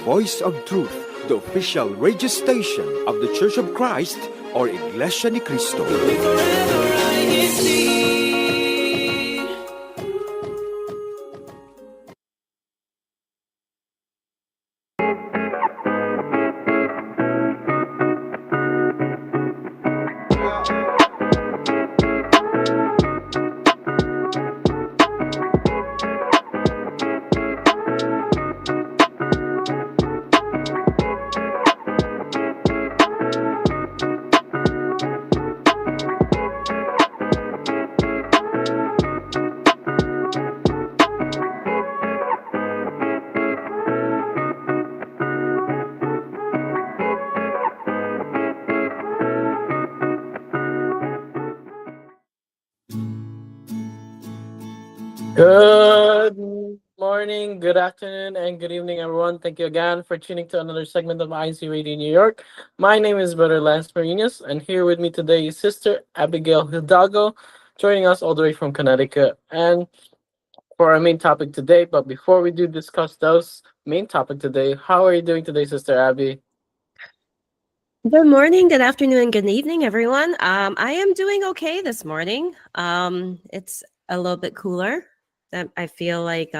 voice of truth, the official radio station of the Church of Christ, or Iglesianicristo. Good morning, good afternoon, and good evening, everyone. Thank you again for tuning to another segment of INCRadio New York. My name is Brother Lance Marinas, and here with me today is Sister Abigail Hidalgo, joining us all the way from Connecticut. And for our main topic today, but before we do discuss those main topic today, how are you doing today, Sister Abby? Good morning, good afternoon, and good evening, everyone. I am doing okay this morning. It's a little bit cooler. I feel like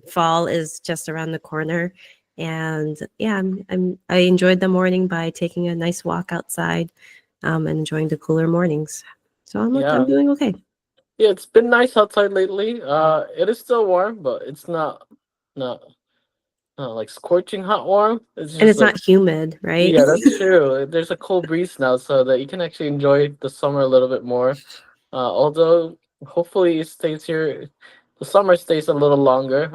fall is just around the corner, and yeah, I enjoyed the morning by taking a nice walk outside, and enjoying the cooler mornings. So I'm Yeah, doing okay, yeah, it's been nice outside lately. It is still warm, but it's not like scorching hot warm. It's and just it's like not humid, right? yeah, that's true. There's a cool breeze now, so that you can actually enjoy the summer a little bit more. Although hopefully it stays here, the summer stays a little longer.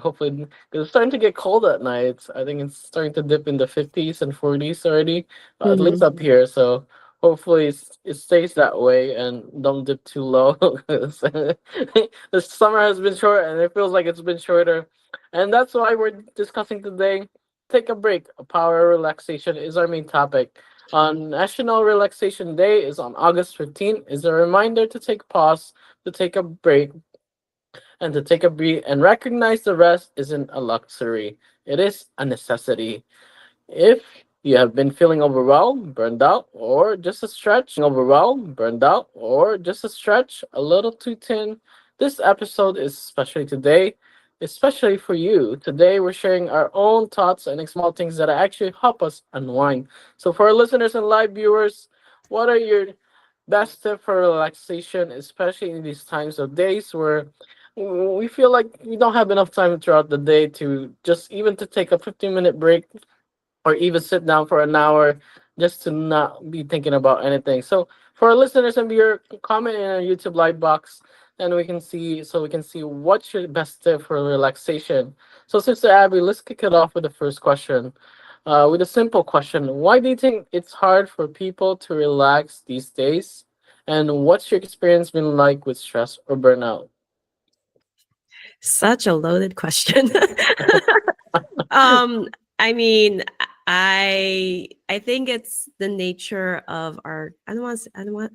Hopefully, because it's starting to get cold at night. I think it's starting to dip in the 50s and 40s already, at least hmm up here. So hopefully it stays that way and don't dip too low. 'Cause the summer has been short and it feels like it's been shorter, and that's why we're discussing today. Take a break. Power relaxation is our main topic. On National Relaxation Day is on August 15th is a reminder to take pause, to take a break, and to take a breath and recognize the rest isn't a luxury. It is a necessity. If you have been feeling overwhelmed, burned out, or just a stretch, a little too thin, this episode is especially today, especially for you. Today, we're sharing our own thoughts and small things that actually help us unwind. So, for our listeners and live viewers, what are your best tips for relaxation, especially in these times of days where we feel like we don't have enough time throughout the day to just even to take a 15-minute break or even sit down for an hour just to not be thinking about anything. So for our listeners and viewer, comment in our YouTube live box and we can see what's your best tip for relaxation. So Sister Abby, let's kick it off with the first question. With a simple question. Why do you think it's hard for people to relax these days? And what's your experience been like with stress or burnout? Such a loaded question. um, I mean, I think it's the nature of our. I don't want.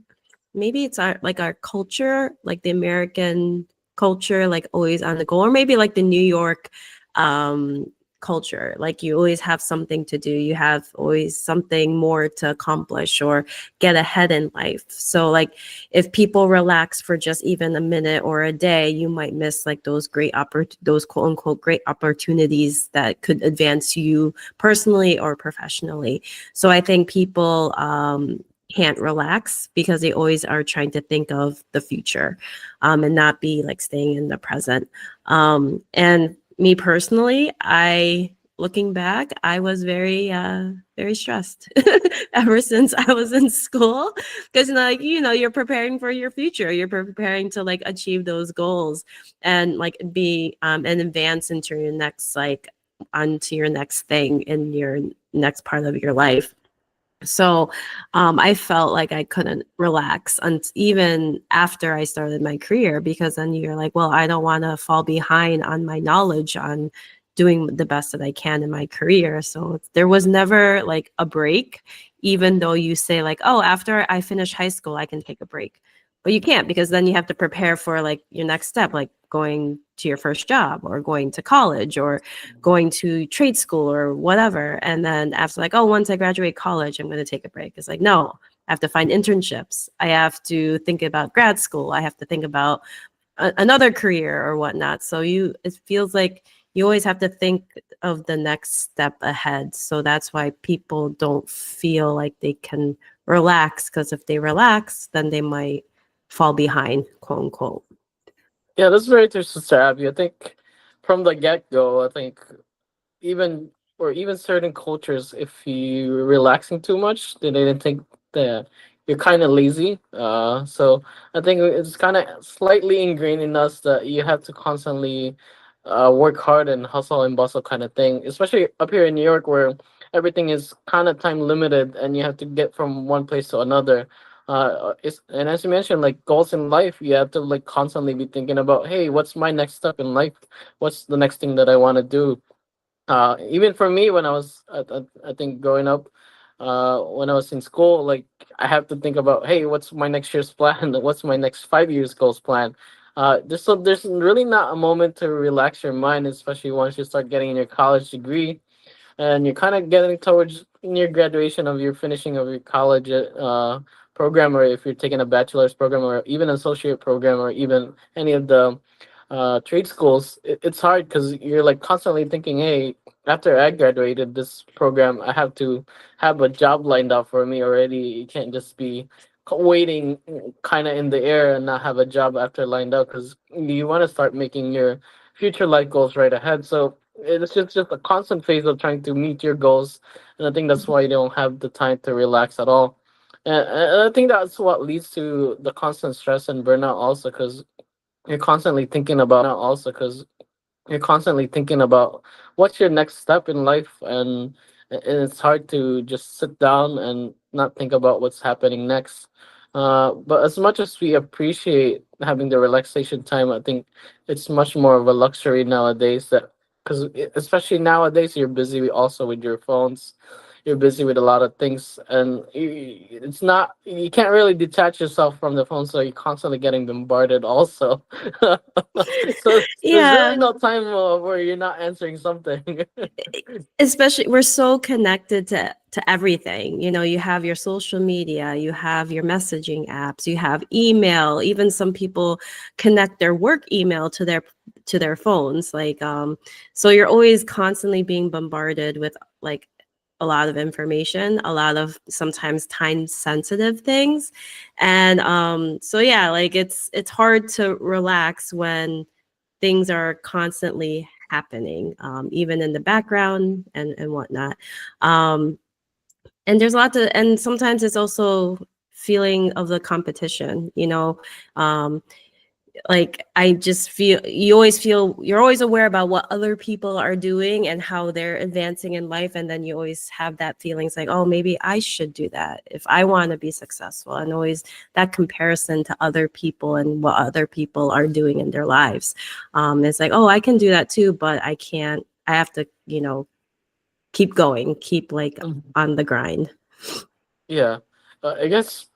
Maybe it's our culture, like the American culture, like always on the go, or maybe like the New York um culture, like you always have something to do, you have always something more to accomplish or get ahead in life. So like if people relax for just even a minute or a day, you might miss like those quote unquote great opportunities that could advance you personally or professionally. So I think people can't relax because they always are trying to think of the future, and not be like staying in the present. And me personally, looking back, I was very stressed ever since I was in school, because like you're preparing for your future, you're preparing to like achieve those goals and like be and advance into your next like onto your next thing in your next part of your life. So I felt like I couldn't relax even after I started my career, because then you're like, well, I don't want to fall behind on my knowledge on doing the best that I can in my career. So there was never like a break, even though you say like, oh, after I finish high school, I can take a break. but you can't, because then you have to prepare for like your next step, like going to your first job or going to college or going to trade school or whatever. And then after, like, oh, once I graduate college, I'm going to take a break. It's like, no, I have to find internships. I have to think about grad school. I have to think about another career or whatnot. So it feels like you always have to think of the next step ahead. So that's why people don't feel like they can relax, because if they relax, then they might fall behind, quote unquote. Yeah, that's very true, Sister Abby. I think from the get go, I think even or even certain cultures, if you're relaxing too much, then they didn't think that you're kind of lazy. So I think it's kind of slightly ingrained in us that you have to constantly work hard and hustle and bustle kind of thing. Especially up here in New York, where everything is kind of time limited, and you have to get from one place to another. And as you mentioned, like goals in life, you have to like constantly be thinking about, hey, what's my next step in life? What's the next thing that I want to do? Even for me, when I was I think growing up, when I was in school, like I have to think about, hey, what's my next year's plan? What's my next 5 years goals plan? There's really not a moment to relax your mind, especially once you start getting your college degree and you're kind of getting towards near graduation of your finishing of your college program, or if you're taking a bachelor's program or even associate program or even any of the trade schools. It's hard because you're like constantly thinking, hey, after I graduated this program, I have to have a job lined up for me already. You can't just be waiting kind of in the air and not have a job after lined up, because you want to start making your future life goals right ahead. So it's just a constant phase of trying to meet your goals, and I think that's why you don't have the time to relax at all. And I think that's what leads to the constant stress and burnout also, because you're constantly thinking about what's your next step in life, and it's hard to just sit down and not think about what's happening next. But as much as we appreciate having the relaxation time, I think it's much more of a luxury nowadays, that because especially nowadays you're busy also with your phones, you're busy with a lot of things, and it's not, you can't really detach yourself from the phone, so you're constantly getting bombarded also. So there's really Yeah, no time where you're not answering something. especially we're so connected to everything. You have your social media, you have your messaging apps, you have email. Even some people connect their work email to their phones, like so you're always constantly being bombarded with like a lot of information, a lot of sometimes time sensitive things. And so yeah, like it's hard to relax when things are constantly happening, even in the background and whatnot. Um, and there's a lot to, and sometimes it's also feeling of the competition, um, like I just feel you're always aware about what other people are doing and how they're advancing in life, and then you always have that feelings like, oh, maybe I should do that if I want to be successful, and always that comparison to other people and what other people are doing in their lives. It's like, oh, I can do that too, but I can't. I have to keep going, keep like Mhm. on the grind. Yeah, I guess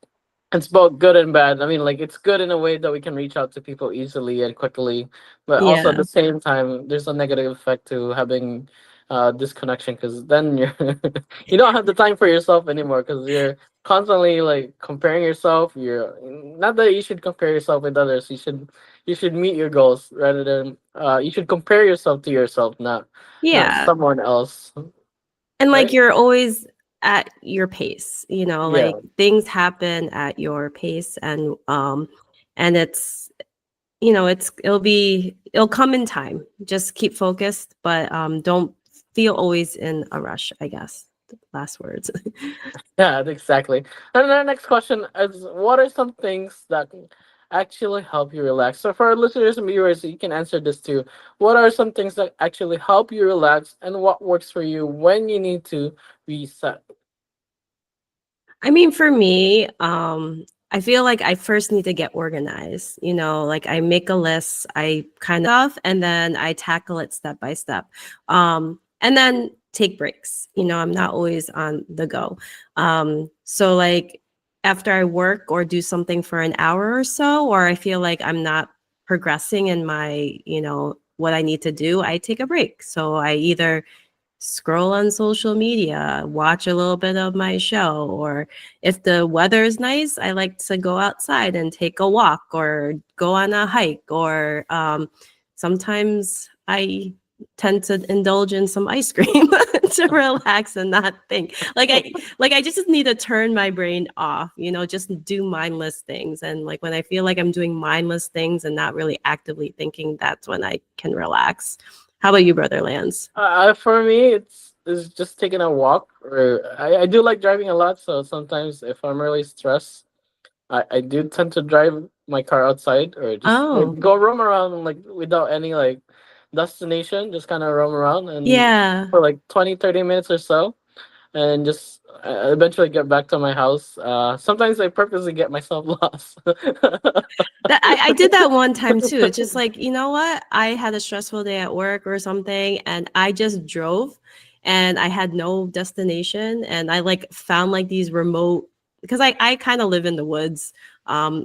it's both good and bad. I mean, like it's good in a way that we can reach out to people easily and quickly, but also at Yeah. the same time, there's a negative effect to having disconnection, because then you're you don't have the time for yourself anymore, because you're constantly like comparing yourself. You're not that you should compare yourself with others. You should meet your goals rather than you should compare yourself to yourself, not Yeah. someone else, And like right? you're always at your pace, Yeah. like things happen at your pace, and it'll come in time. Just keep focused, but don't feel always in a rush, I guess. Last words. Yeah, exactly. And the next question is, what are some things that can actually help you relax? So for our listeners and viewers, you can answer this too. What are some things that actually help you relax, and what works for you when you need to reset? I mean, for me, I feel like I first need to get organized. Like I make a list, I kind of, and then I tackle it step by step. And then take breaks. I'm not always on the go. So like after I work or do something for an hour or so, or I feel like I'm not progressing in my, what I need to do, I take a break. So I either scroll on social media, watch a little bit of my show, or if the weather is nice, I like to go outside and take a walk or go on a hike, or sometimes I tend to indulge in some ice cream to relax and not think. I just need to turn my brain off, just do mindless things. And like when I feel like I'm doing mindless things and not really actively thinking, that's when I can relax. How about you, Brother Lance? For me, it's just taking a walk. Or I do like driving a lot, so sometimes if I'm really stressed, I do tend to drive my car outside or just Oh, go roam around like without any like destination, just kind of roam around and yeah. for like 20-30 minutes or so, and just eventually get back to my house. Sometimes I purposely get myself lost. I did that one time too. It's just like, you know what? I had a stressful day at work or something, and I just drove and I had no destination. And I like found like these remote, because I kind of live in the woods,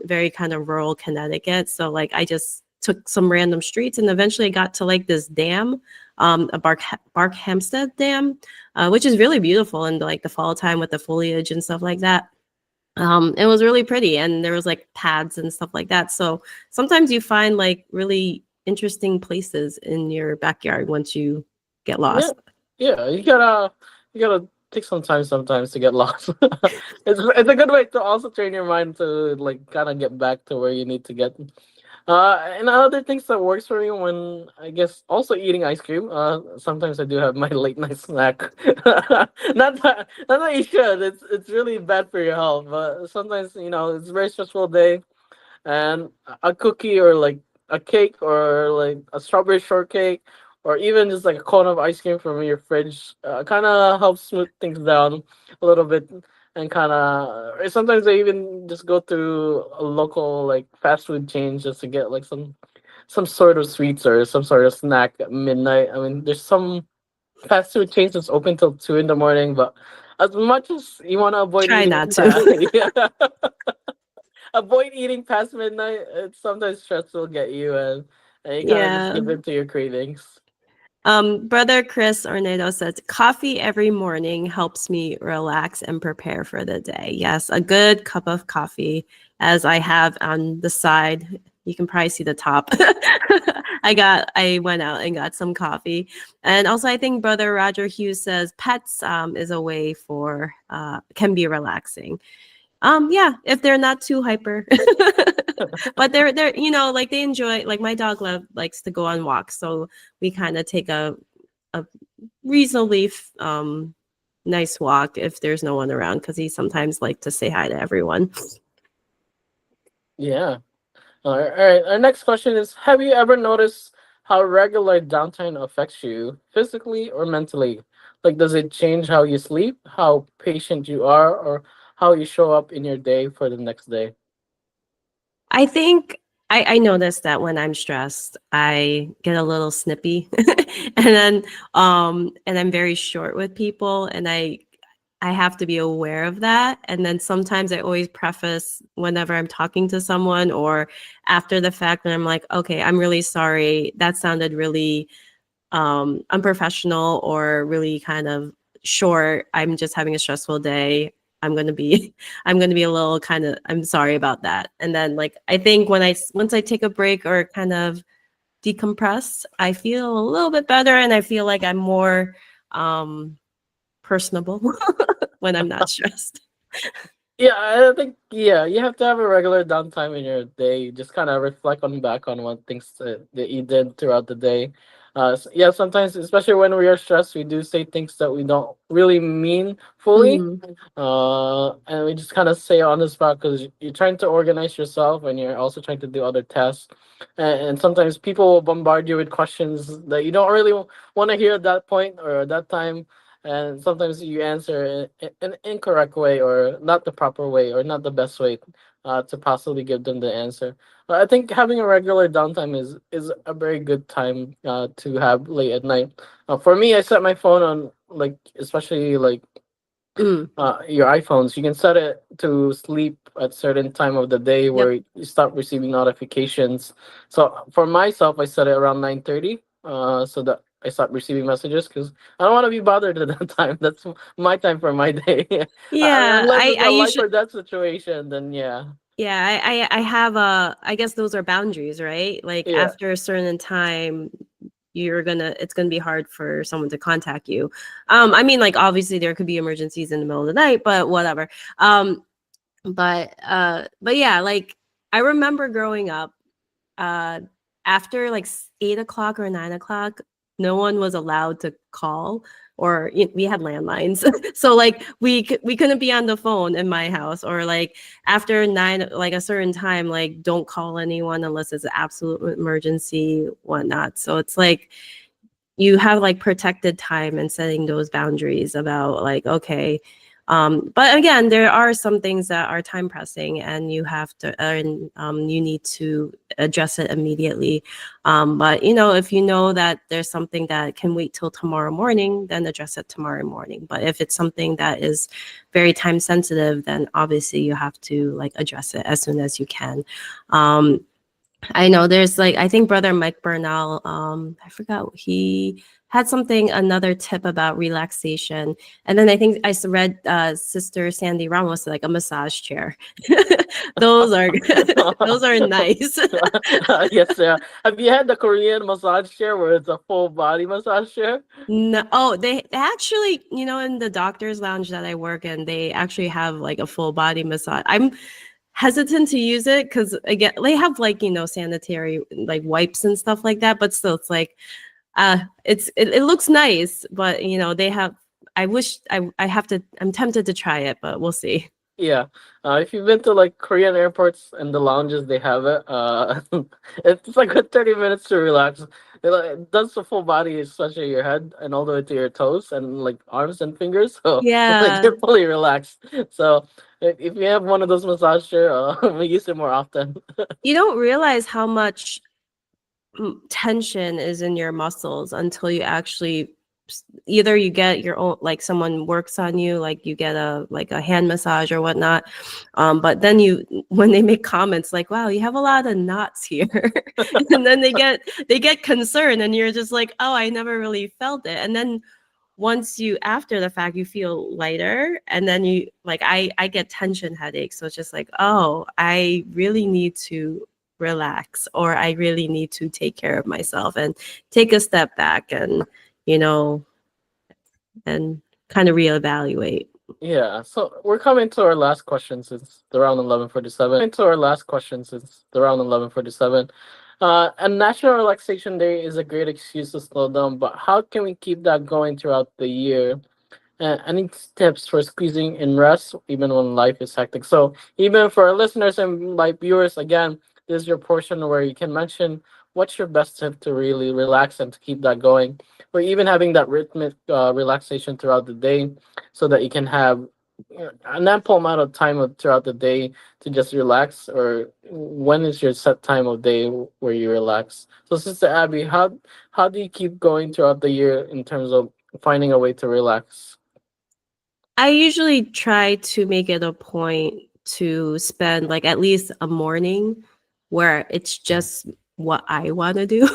very kind of rural Connecticut. So like I just took some random streets and eventually got to like this dam, a Barkhamsted Dam, which is really beautiful in like the fall time with the foliage and stuff like that. It was really pretty, and there was like pads and stuff like that. So sometimes you find like really interesting places in your backyard once you get Yeah, lost. yeah. You gotta take some time sometimes to get lost. It's a good way to also train your mind to like kind of get back to where you need to get. And other things that works for me when I guess also eating ice cream. Sometimes I do have my late night snack. Not that you should. It's really bad for your health. But sometimes it's a very stressful day, and a cookie or like a cake or like a strawberry shortcake or even just like a cone of ice cream from your fridge kind of helps smooth things down a little bit, and kind of sometimes I even just go to a local like fast food chain just to get like some sort of sweets or some sort of snack at midnight. I mean, there's some fast food chains that's open till 2 in the morning, but as much as you want to avoid Try eating not to. yeah, avoid eating past midnight. It's sometimes stress will get you, and you kind of just Yeah. give in to your cravings. Brother Chris Ornado says, coffee every morning helps me relax and prepare for the day. Yes, a good cup of coffee, as I have on the side. You can probably see the top. I went out and got some coffee. And also I think Brother Roger Hughes says pets is a way for can be relaxing. Yeah, if they're not too hyper. But they're like they enjoy, like my dog likes to go on walks, so we kind of take a reasonably nice walk if there's no one around, because he sometimes like to say hi to everyone. Yeah. All right. Our next question is: have you ever noticed how regular downtime affects you physically or mentally? Like, does it change how you sleep, how patient you are, or how you show up in your day for the next day? I think I notice that when I'm stressed, I get a little snippy, and I'm very short with people, and I have to be aware of that. And then sometimes I always preface whenever I'm talking to someone or after the fact, and I'm like, okay, I'm really sorry. That sounded really unprofessional or really kind of short. I'm just having a stressful day. I'm going to be I'm going to be a little kind of, I'm sorry about that. And then like I think once I take a break or kind of decompress, I feel a little bit better, and I feel like I'm more personable when I'm not stressed. Yeah, I think you have to have a regular downtime in your day. Just kind of reflect on back on what things that you did throughout the day. Yeah, sometimes, especially when we are stressed, we do say things that we don't really mean fully. Mhm. And we just kind of say on the spot because you're trying to organize yourself and you're also trying to do other tasks. And sometimes people will bombard you with questions that you don't really want to hear at that point or at that time, and sometimes you answer in an incorrect way or not the proper way or not the best way to possibly give them the answer. But I think having a regular downtime is a very good time to have late at night. For me, I set my phone on like especially like Mm, your iPhones, you can set it to sleep at certain time of the day yep. where you stop receiving notifications. So for myself, I set it around 9:30, so that I stop receiving messages because I don't want to be bothered at that time. That's my time for my day. Yeah, Unless it's I a life usually or death situation, then yeah, yeah, I have I guess those are boundaries, right? Like yeah, after a certain time, it's gonna be hard for someone to contact you. I mean, like obviously there could be emergencies in the middle of the night, but whatever. Um, but yeah, like I remember growing up, uh after like 8 o'clock or 9 o'clock, no one was allowed to call, or we had landlines. So like we couldn't be on the phone in my house, or like after 9, like a certain time, like don't call anyone unless it's an absolute emergency, whatnot. So it's like you have like protected time and setting those boundaries about like, okay, but again, there are some things that are time pressing and you have to, and you need to address it immediately. But if you know that there's something that can wait till tomorrow morning, then address it tomorrow morning. But if it's something that is very time sensitive, then obviously you have to like address it as soon as you can. um, I know there's like, I think Brother Mike Burnell, I forgot, he had something, another tip about relaxation. And then I think read Sister Sandy Ramos like a massage chair. Those are those are nice. yes, yeah. Have you had the Korean massage chair where it's a full body massage chair? No, oh, they actually, in the doctor's lounge that I work in, they actually have like a full body massage. I'm hesitant to use it because again, they have like, sanitary like wipes and stuff like that, but still it's like it looks nice, but they have, I wish I have to, I'm tempted to try it, but we'll see. Yeah. If you've been to like Korean airports and the lounges, they have it. It's like a 30 minutes to relax. It does the full body, especially your head and all the way to your toes and like arms and fingers. So like Yeah. you're fully relaxed. So if you have one of those massage chair, we use it more often. You don't realize how much tension is in your muscles until you actually either you get your own, like someone works on you, like you get a hand massage or whatnot, but then when they make comments like, wow, you have a lot of knots here, and then they get concerned and you're just like, oh, I never really felt it. And then once you, after the fact, you feel lighter, and then you like, I get tension headaches, so it's just like, oh, I really need to relax, or I really need to take care of myself and take a step back and you know and kind of reevaluate. Yeah, so we're coming to our last question since the round 11:47. Into our last question since the round 11:47. And National Relaxation Day is a great excuse to slow down, but how can we keep that going throughout the year? Any tips for squeezing in rest even when life is hectic? So even for our listeners and like viewers, again, this is your portion where you can mention what's your best tip to really relax and to keep that going, or even having that rhythmic relaxation throughout the day, so that you can have an ample amount of time throughout the day to just relax. Or when is your set time of day where you relax? So, Sister Abby, how do you keep going throughout the year in terms of finding a way to relax? I usually try to make it a point to spend like at least a morning where it's just what I want to do.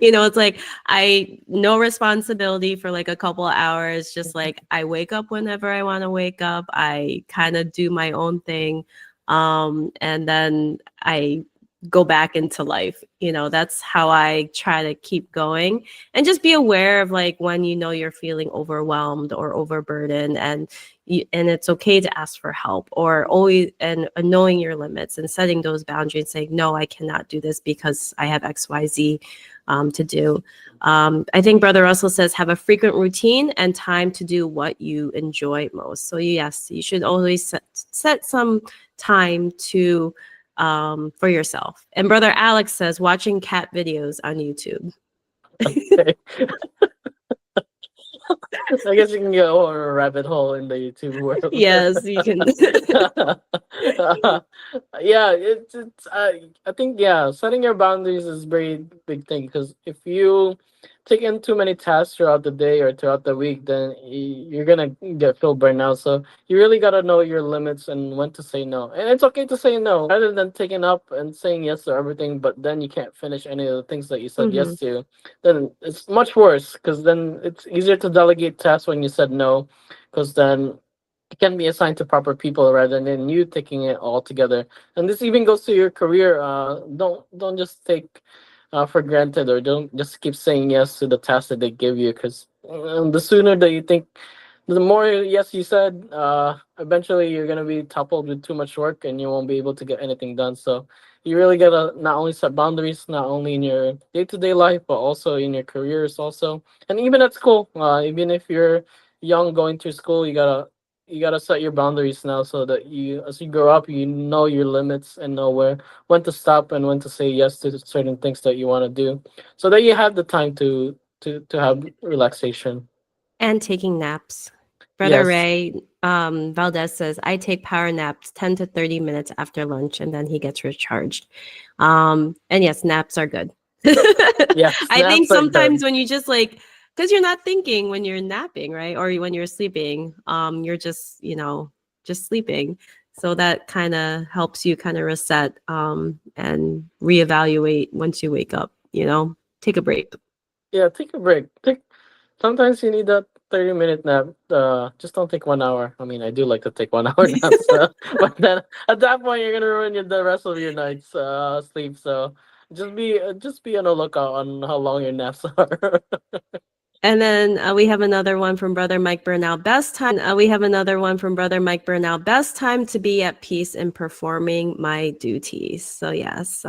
It's like I no responsibility for like a couple of hours, just like I wake up whenever I want to wake up. I kind of do my own thing. And then I go back into life. That's how I try to keep going, and just be aware of like when you're feeling overwhelmed or overburdened, and it's okay to ask for help, or always, and knowing your limits and setting those boundaries, saying no, I cannot do this because I have XYZ to do. I think Brother Russell says have a frequent routine and time to do what you enjoy most. So yes, you should always set some time to for yourself. And Brother Alex says watching cat videos on YouTube. Okay. I guess you can go on a rabbit hole in the YouTube world. Yes, you can. Yeah, I think, yeah, setting your boundaries is very big thing, because if you taking too many tasks throughout the day or throughout the week, then you're gonna get feel burned out. So you really gotta know your limits and when to say no. And it's okay to say no rather than taking up and saying yes to everything, but then you can't finish any of the things that you said Mm-hmm. yes to. Then it's much worse because then it's easier to delegate tasks when you said no, because then it can be assigned to proper people rather than you taking it all together. And this even goes to your career. Don't just take for granted, or don't just keep saying yes to the task that they give you, because the sooner that you think, the more yes you said, eventually you're gonna be toppled with too much work and you won't be able to get anything done. So you really gotta not only set boundaries, not only in your day-to-day life, but also in your careers also, and even at school. Even if you're young going through school, you gotta set your boundaries now, so that you, as you grow up, you know your limits and know when to stop and when to say yes to certain things that you want to do, so that you have the time to have relaxation. And taking naps. Brother Yes. Ray Valdez says, I take power naps 10 to 30 minutes after lunch and then he gets recharged. And yes, naps are good. Yes, I think naps are sometimes good. when you just like, because you're not thinking when you're napping, right? Or when you're sleeping, you're just, just sleeping. So that kind of helps you kind of reset and reevaluate once you wake up, take a break. Yeah, take a break. Sometimes you need that 30-minute nap. Just don't take 1 hour. I mean, I do like to take 1 hour naps, but then at that point you're gonna ruin the rest of your night's sleep. So just be on the lookout on how long your naps are. And then we have another one from Brother Mike Burnell. Best time to be at peace in performing my duties. So yes,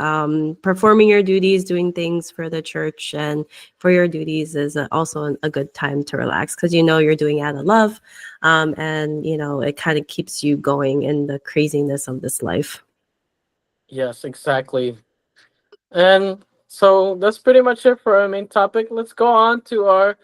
performing your duties, doing things for the church and for your duties is also a good time to relax, because you're doing it out of love, and it kind of keeps you going in the craziness of this life. Yes, exactly. And so that's pretty much it for our main topic. Let's go on to our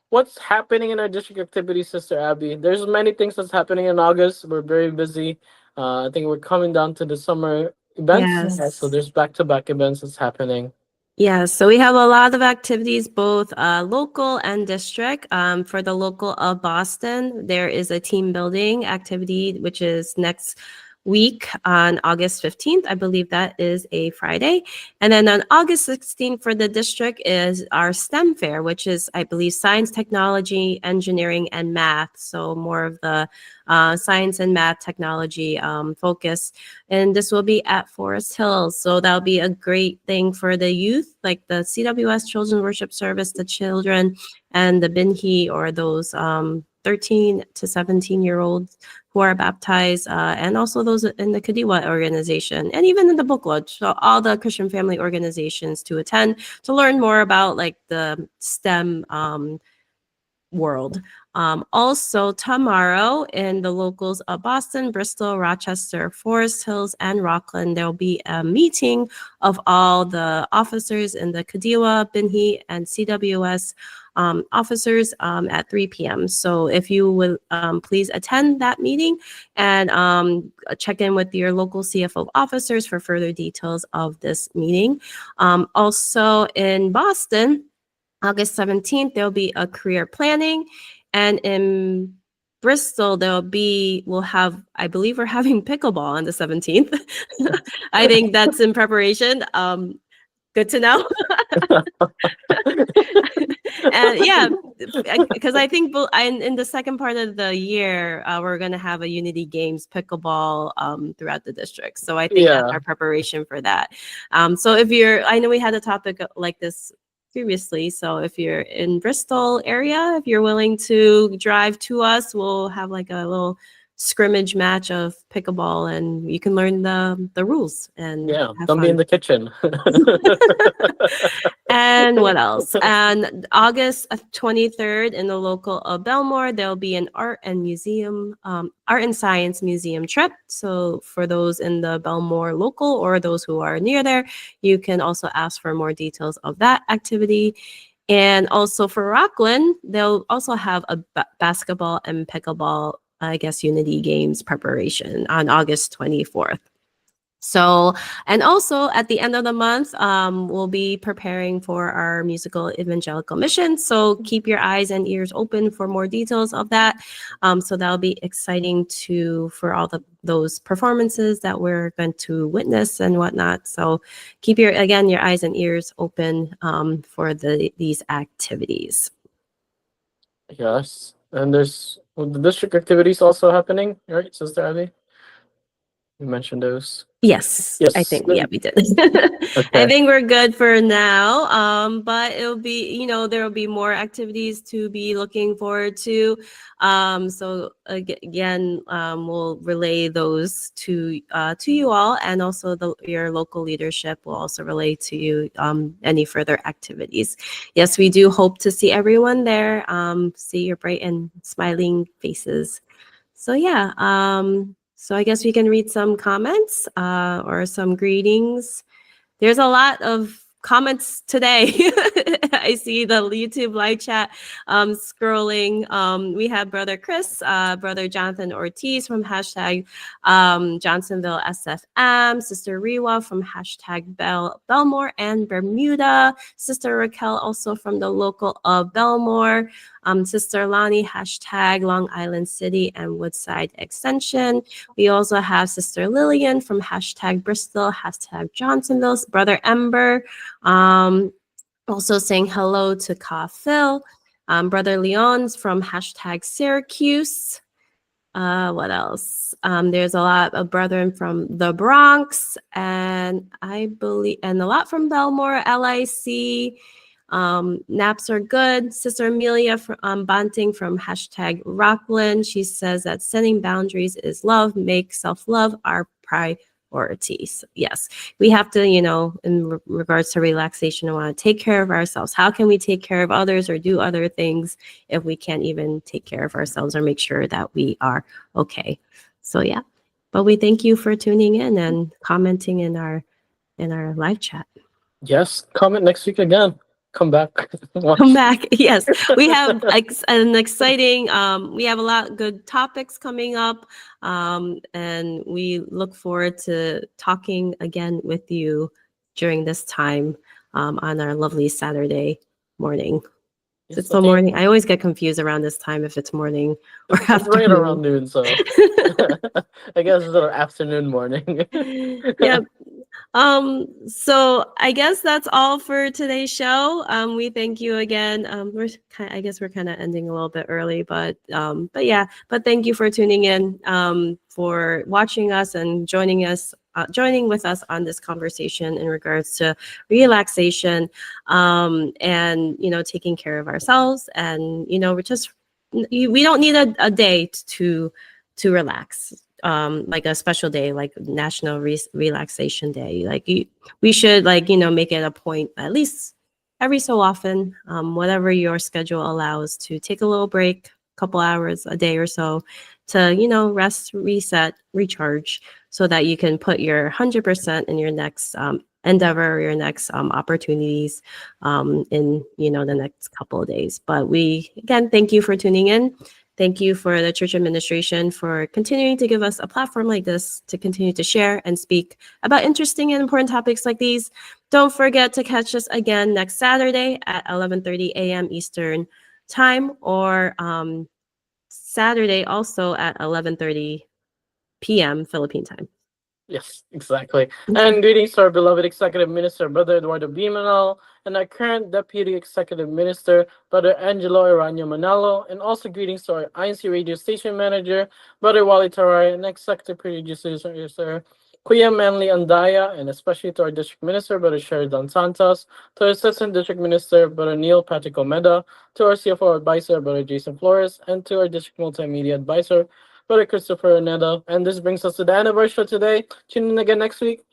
what's happening in our district activities, Sister Abby. There's many things that's happening in August. We're very busy. I think we're coming down to the summer events. So Yes. there's back-to-back events that's happening. Yeah, so we have a lot of activities, both local and district. For the local of Boston, there is a team building activity, which is next week on August 15th. I believe that is a Friday. And then on August 16th for the district is our STEM fair, which is, I believe, science, technology, engineering, and math. So more of the science and math technology focus. And this will be at Forest Hills. So that'll be a great thing for the youth, like the CWS Children's Worship Service, the children, and the Binhi, or those 13 to 17-year-olds who are baptized, and also those in the Kadiwa organization, and even in the book lodge. So all the Christian family organizations to attend to learn more about like the STEM world. Also, tomorrow in the locals of Boston, Bristol, Rochester, Forest Hills, and Rockland, there'll be a meeting of all the officers in the Kadiwa, Binhi, and CWS officers at 3 p.m. So if you would please attend that meeting and check in with your local CFO officers for further details of this meeting. Also in Boston, August 17th, there'll be a career planning. And in Bristol, we'll have, I believe we're having pickleball on the 17th. I think that's in preparation. Good to know. And yeah, because I think in the second part of the year, we're going to have a Unity Games pickleball throughout the district. So I think that's Yeah. our preparation for that. So I know we had a topic like this previously. So if you're in Bristol area, if you're willing to drive to us, we'll have like a little scrimmage match of pickleball, and you can learn the rules and Yeah. have Don't be in fun. the kitchen. And what else? And August 23rd in the local of Belmore, there'll be an art and science museum trip. So for those in the Belmore local or those who are near there, you can also ask for more details of that activity. And also for Rockland, they'll also have a basketball and pickleball, I guess, Unity Games preparation on August 24th. So, and also at the end of the month, we'll be preparing for our musical evangelical mission. So keep your eyes and ears open for more details of that. So that'll be exciting for all those performances that we're going to witness and whatnot. So keep your eyes and ears open for these activities. Yes. And there's the district activities also happening, right, Sister Abby? You mentioned those. Yes, I Yes. think, yeah, we did. I Okay. think we're good for now. But it'll be, there will be more activities to be looking forward to. So again, we'll relay those to you all, and also your local leadership will also relay to you any further activities. Yes, we do hope to see everyone there. See your bright and smiling faces. So yeah, so I guess we can read some comments or some greetings. There's a lot of comments today. I see the YouTube live chat scrolling. We have Brother Chris, Brother Jonathan Ortiz from hashtag Johnsonville SFM, Sister Riwa from hashtag Belmore and Bermuda, Sister Raquel also from the local of Belmore, Sister Lonnie, hashtag Long Island City and Woodside Extension. We also have Sister Lillian from hashtag Bristol, hashtag Johnsonville, Brother Ember, also saying hello to Ka Phil, Brother Leon's from hashtag Syracuse. What else? There's a lot of brethren from the Bronx, and I believe, and a lot from Belmore, LIC. Naps are good. Sister Amelia Banting from hashtag Rockland. She says that setting boundaries is love. Make self-love our priorities. Yes, we have to, in regards to relaxation, want to take care of ourselves. How can we take care of others or do other things if we can't even take care of ourselves or make sure that we are okay? So yeah, but we thank you for tuning in and commenting in our live chat. Yes. Comment next week again. Come back. Come back. Yes, we have an exciting, we have a lot of good topics coming up, and we look forward to talking again with you during this time on our lovely Saturday morning. Yes, It's the morning. I always get confused around this time if it's morning or it's afternoon. right around noon, so I guess it's an afternoon morning. Yep. So I guess that's all for today's show. We thank you again. I guess we're kind of ending a little bit early, but thank you for tuning in, for watching us and joining with us on this conversation in regards to relaxation, and taking care of ourselves, and we don't need a day to relax. Like a special day, like National Relaxation Day. We should make it a point at least every so often, whatever your schedule allows, to take a little break, couple hours a day or so, to rest, reset, recharge, so that you can put your 100% in your next endeavor, or your next opportunities in the next couple of days. But we again thank you for tuning in. Thank you for the church administration for continuing to give us a platform like this to continue to share and speak about interesting and important topics like these. Don't forget to catch us again next Saturday at 11:30 a.m. Eastern Time, or Saturday also at 11:30 p.m. Philippine time. Yes, exactly. And greetings to our beloved Executive Minister, Brother Eduardo Bimanal, and our current Deputy Executive Minister, Brother Angelo Iranio Manalo, and also greetings to our INCRadio Station Manager, Brother Wally Taray, and Executive Producer, Kuya Manly Andaya, and especially to our District Minister, Brother Sheridan Santos, to our Assistant District Minister, Brother Neil Patrick Omeda, to our CFO Advisor, Brother Jason Flores, and to our District Multimedia Advisor, Brother Christopher Aneda. And this brings us to the end of our show today. Tune in again next week.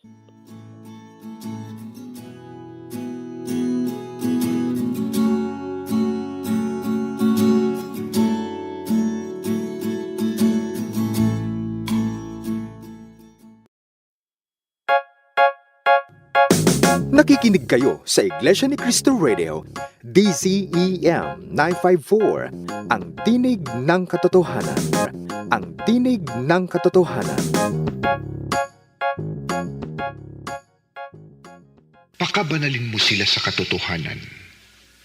Nakikinig kayo sa Iglesia ni Cristo Radio, DCEM 954, ang tinig ng katotohanan. Ang tinig ng katotohanan. pakabanalin mo sila sa katotohanan.